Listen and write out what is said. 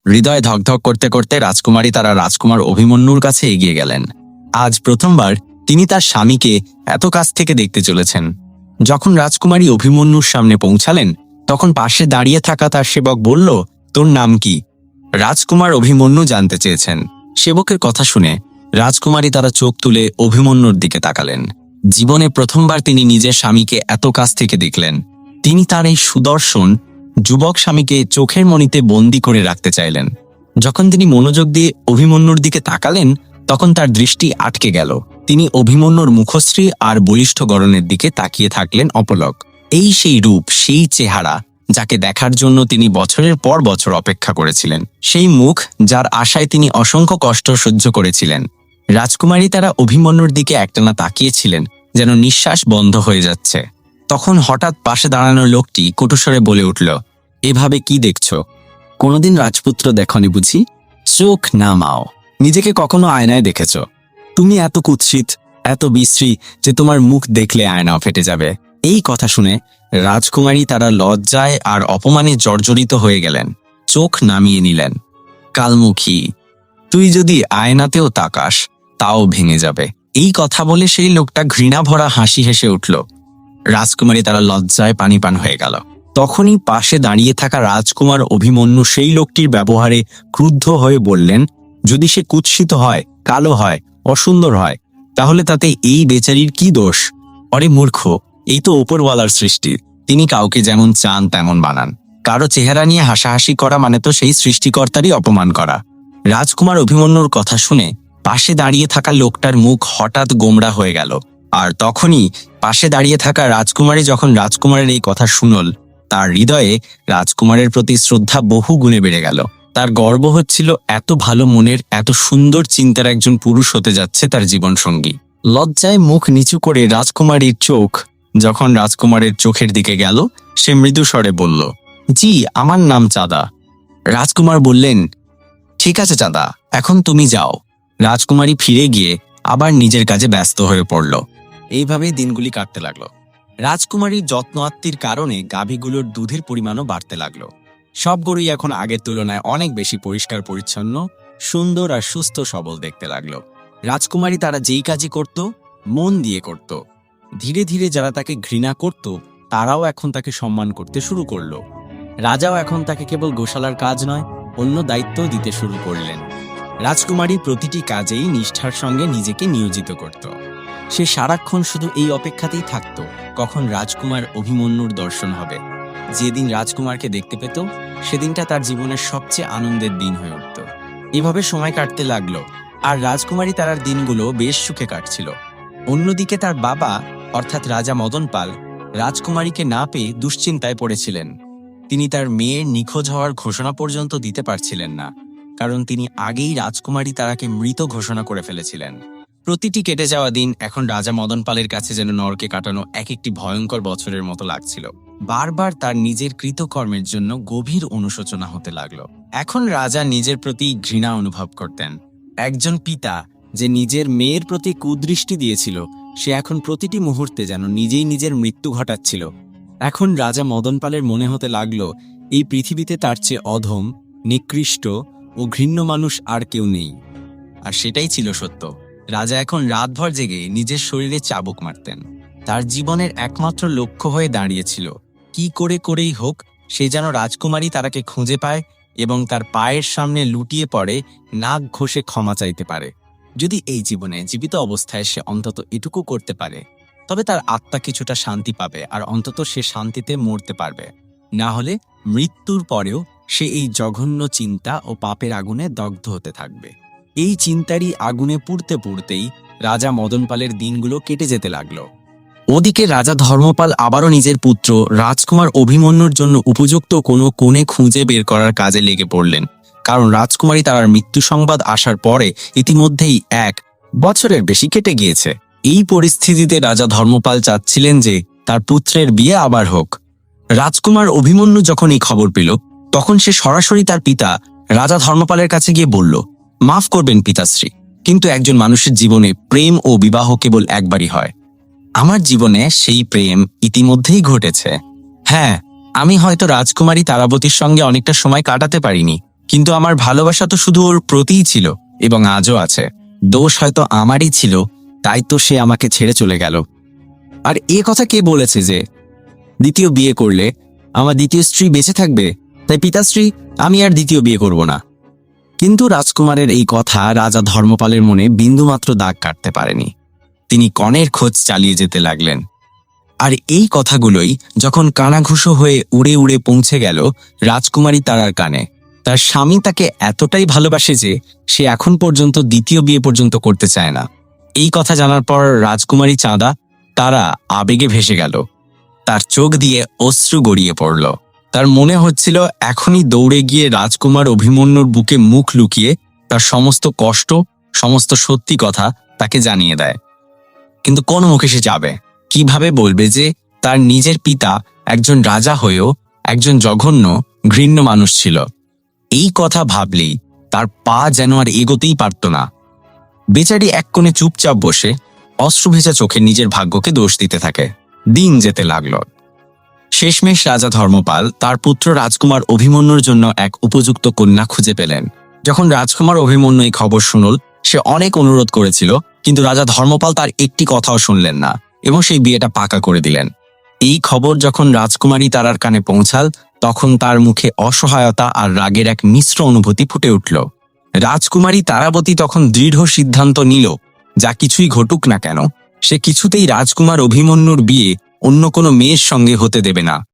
হৃদয় ধকধক করতে করতে রাজকুমারী তারা রাজকুমার অভিমন্যুর কাছে এগিয়ে গেলেন। আজ প্রথমবার তিনি তার স্বামীকে এত কাছ থেকে দেখতে চলেছেন। যখন রাজকুমারী অভিমন্যুর সামনে পৌঁছালেন তখন পাশে দাঁড়িয়ে থাকা তার সেবক বলল, তোর নাম কি? রাজকুমার অভিমন্যু জানতে চেয়েছেন। সেবকের কথা শুনে রাজকুমারী তারা চোখ তুলে অভিমন্যুর দিকে তাকালেন। জীবনে প্রথমবার তিনি নিজের স্বামীকে এত কাছ থেকে দেখলেন। তিনি তার এই সুদর্শন যুবক স্বামীকে চোখের মণিতে বন্দি করে রাখতে চাইলেন। যখন তিনি মনোযোগ দিয়ে অভিমন্যুর দিকে তাকালেন তখন তার দৃষ্টি আটকে গেল। তিনি অভিমন্যুর মুখশ্রী আর বলিষ্ঠ গড়নের দিকে তাকিয়ে থাকলেন অপলক। এই সেই রূপ, সেই চেহারা যাকে দেখার জন্য তিনি বছরের পর বছর অপেক্ষা করেছিলেন, সেই মুখ যার আশায় তিনি অসংখ্য কষ্ট সহ্য করেছিলেন। রাজকুমারী তারা অভিমন্যুর দিকে একটানা তাকিয়েছিলেন, যেন নিঃশ্বাস বন্ধ হয়ে যাচ্ছে। তখন হঠাৎ পাশে দাঁড়ানো লোকটি কটুস্বরে বলে উঠল, এভাবে কি দেখছো? কোনোদিন রাজপুত্র দেখনি বুঝি? চোখ নামাও। নিজেকে কখনো আয়নায় দেখেছ? তুমি এত কুৎসিত, এত বিশ্রী যে তোমার মুখ দেখলে আয়নাও ফেটে যাবে। এই কথা শুনে রাজকুমারী তারা লজ্জায় আর অপমানে জর্জরিত হয়ে গেলেন, চোখ নামিয়ে নিলেন। কালমুখী, তুই যদি আয়নাতেও তাকাস তাও ভেঙে যাবে। এই কথা বলে সেই লোকটা ঘৃণা ভরা হাসি হেসে উঠল। রাজকুমারী তারা লজ্জায় পানি পান হয়ে গেল। তখনই পাশে দাঁড়িয়ে থাকা রাজকুমার অভিমন্যু সেই লোকটির ব্যবহারে ক্রুদ্ধ হয়ে বললেন, যদি সে কুৎসিত হয়, কালো হয়, অসুন্দর হয়, তাহলে তাতে এই বেচারির কি দোষ? অরে মূর্খ, এই তো ওপরওয়ালার সৃষ্টি। তিনি কাউকে যেমন চান তেমন বানান। কারো চেহারা নিয়ে হাসাহাসি করা মানে তো সেই সৃষ্টিকর্তারই অপমান করা। রাজকুমার অভিমন্যুর কথা শুনে পাশে দাঁড়িয়ে থাকা লোকটার মুখ হঠাৎ গোমড়া হয়ে গেল। আর তখনই পাশে দাঁড়িয়ে থাকা রাজকুমারী যখন রাজকুমারের এই কথা শুনল, তার হৃদয়ে রাজকুমারের প্রতি শ্রদ্ধা বহু গুণে বেড়ে গেল। তার গর্ব হচ্ছিল এত ভালো মনের, এত সুন্দর চিন্তার একজন পুরুষ হতে যাচ্ছে তার জীবন সঙ্গী। লজ্জায় মুখ নিচু করে রাজকুমারীর চোখ যখন রাজকুমারের চোখের দিকে গেল, সে মৃদু স্বরে বলল, জি, আমার নাম চাঁদা। রাজকুমার বললেন, ঠিক আছে চাঁদা, এখন তুমি যাও। রাজকুমারী ফিরে গিয়ে আবার নিজের কাজে ব্যস্ত হয়ে পড়ল। এইভাবেই দিনগুলি কাটতে লাগলো। রাজকুমারীর যত্ন আত্মীর কারণে গাভীগুলোর দুধের পরিমাণও বাড়তে লাগলো। সব গরুই এখন আগের তুলনায় অনেক বেশি পরিষ্কার পরিচ্ছন্ন, সুন্দর আর সুস্থ সবল দেখতে লাগলো। রাজকুমারী তারা যেই কাজই করত মন দিয়ে করত। ধীরে ধীরে যারা তাকে ঘৃণা করত তারাও এখন তাকে সম্মান করতে শুরু করলো। রাজাও এখন তাকে কেবল গোশালার কাজ নয়, অন্য দায়িত্বও দিতে শুরু করলেন। রাজকুমারী প্রতিটি কাজেই নিষ্ঠার সঙ্গে নিজেকে নিয়োজিত করত। সে সারাক্ষণ শুধু এই অপেক্ষাতেই থাকত, কখন রাজকুমার অভিমন্যুর দর্শন হবে। যেদিন রাজকুমারকে দেখতে পেত সেদিনটা তার জীবনের সবচেয়ে আনন্দের দিন হয়ে উঠত। এভাবে সময় কাটতে লাগলো, আর রাজকুমারী তার দিনগুলো বেশ সুখে কাটছিল। অন্যদিকে তার বাবা অর্থাৎ রাজা মদন পাল রাজকুমারীকে না পেয়ে দুশ্চিন্তায় পড়েছিলেন। তিনি তার মেয়ের নিখোঁজ হওয়ার ঘোষণা পর্যন্ত দিতে পারছিলেন না, কারণ তিনি আগেই রাজকুমারী তারাকে মৃত ঘোষণা করে ফেলেছিলেন। প্রতিটি কেটে যাওয়া দিন এখন রাজা মদন পালের কাছে যেন নরকে কাটানো এক একটি ভয়ঙ্কর বছরের মতো লাগছিল। বারবার তার নিজের কৃতকর্মের জন্য গভীর অনুশোচনা হতে লাগলো। এখন রাজা নিজের প্রতি ঘৃণা অনুভব করতেন। একজন পিতা যে নিজের মেয়ের প্রতি কুদৃষ্টি দিয়েছিল, সে এখন প্রতিটি মুহূর্তে যেন নিজেই নিজের মৃত্যু ঘটাচ্ছিল। এখন রাজা মদন পালের মনে হতে লাগলো এই পৃথিবীতে তার চেয়ে অধম, নিকৃষ্ট ও ঘৃণ্য মানুষ আর কেউ নেই। আর সেটাই ছিল সত্য। রাজা এখন রাতভর জেগে নিজের শরীরে চাবুক মারতেন। তার জীবনের একমাত্র লক্ষ্য হয়ে দাঁড়িয়েছিল কি করে করেই হোক সে যেন রাজকুমারী তারাকে খুঁজে পায় এবং তার পায়ের সামনে লুটিয়ে পড়ে নাক ঘষে ক্ষমা চাইতে পারে। যদি এই জীবনে জীবিত অবস্থায় সে অন্তত এটুকু করতে পারে, তবে তার আত্মা কিছুটা শান্তি পাবে, আর অন্তত সে শান্তিতে মরতে পারবে। না হলে মৃত্যুর পরেও সে এই জঘন্য চিন্তা ও পাপের আগুনে দগ্ধ হতে থাকবে। এই চিন্তারই আগুনে পুড়তে পুড়তেই রাজা মদন পালের দিনগুলো কেটে যেতে লাগলো। ওদিকে রাজা ধর্মপাল আবারও নিজের পুত্র রাজকুমার অভিমন্যুর জন্য উপযুক্ত কোনো কোণে খুঁজে বের করার কাজে লেগে পড়লেন। কারণ রাজকুমারী তার মৃত্যু সংবাদ আসার পরে ইতিমধ্যেই 1 বছরের বেশি কেটে গিয়েছে। এই পরিস্থিতিতে রাজা ধর্মপাল চাচ্ছিলেন যে তার পুত্রের বিয়ে আবার হোক। রাজকুমার অভিমন্যু যখন এই খবর পেল, তখন সে সরাসরি তার পিতা রাজা ধর্মপালের কাছে গিয়ে বলল, মাফ করবেন পিতাশ্রী, কিন্তু একজন মানুষের জীবনে প্রেম ও বিবাহ কেবল একবারই হয়। আমার জীবনে সেই প্রেম ইতিমধ্যেই ঘটেছে। হ্যাঁ, আমি হয়তো রাজকুমারী তারাবতীর সঙ্গে অনেকটা সময় কাটাতে পারিনি, কিন্তু আমার ভালোবাসা তো শুধু ওর প্রতিই ছিল এবং আজও আছে। দোষ হয়তো আমারই ছিল, তাই তো সে আমাকে ছেড়ে চলে গেল। আর এ কথা কে বলেছে যে দ্বিতীয় বিয়ে করলে আমার দ্বিতীয় স্ত্রী বেঁচে থাকবে? তাই পিতাশ্রী, আমি আর দ্বিতীয় বিয়ে করব না। কিন্তু রাজকুমারের এই কথা রাজা ধর্মপালের মনে বিন্দুমাত্র দাগ কাটতে পারেনি। তিনি কনের খোঁজ চালিয়ে যেতে লাগলেন। আর এই কথাগুলোই যখন কানাঘুষো হয়ে উড়ে উড়ে পৌঁছে গেল রাজকুমারী তারার কানে, তার স্বামী তাকে এতটাই ভালোবাসে যে সে এখন পর্যন্ত দ্বিতীয় বিয়ে পর্যন্ত করতে চায় না। এই কথা জানার পর রাজকুমারী চাঁদা তারা আবেগে ভেসে গেল। তার চোখ দিয়ে অশ্রু গড়িয়ে পড়ল। তার মনে হচ্ছিল এখনই দৌড়ে গিয়ে রাজকুমার অভিমন্যুর বুকে মুখ লুকিয়ে তার সমস্ত কষ্ট, সমস্ত সত্যি কথা তাকে জানিয়ে দেয়। কিন্তু কোন মুখে সে যাবে? কিভাবে বলবে যে তার নিজের পিতা একজন রাজা হয়েও একজন জঘন্য, ঘৃণ্য মানুষ ছিল? এই কথা ভাবলেই তার পা যেন আর এগোতেই পারত না। বেচারি এক কোণে চুপচাপ বসে অশ্রুভেজা চোখে নিজের ভাগ্যকে দোষ দিতে থাকে। দিন যেতে লাগল। শেষমেশ রাজা ধর্মপাল তার পুত্র রাজকুমার অভিমন্যুর জন্য এক উপযুক্ত কন্যা খুঁজে পেলেন। যখন রাজকুমার অভিমন্যু এই খবর শুনল, সে অনেক অনুরোধ করেছিল, কিন্তু রাজা ধর্মপাল তার একটি কথাও শুনলেন না এবং সেই বিয়েটা পাকা করে দিলেন। এই খবর যখন রাজকুমারী তারার কানে পৌঁছাল, তখন তার মুখে অসহায়তা আর রাগের এক মিশ্র অনুভূতি ফুটে উঠল। রাজকুমারী তারাবতী তখন দৃঢ় সিদ্ধান্ত নিল, যা কিছুই ঘটুক না কেন সে কিছুতেই রাজকুমার অভিমন্যুর বিয়ে অন্য কোনো মেয়ের সঙ্গে হতে দেবে না।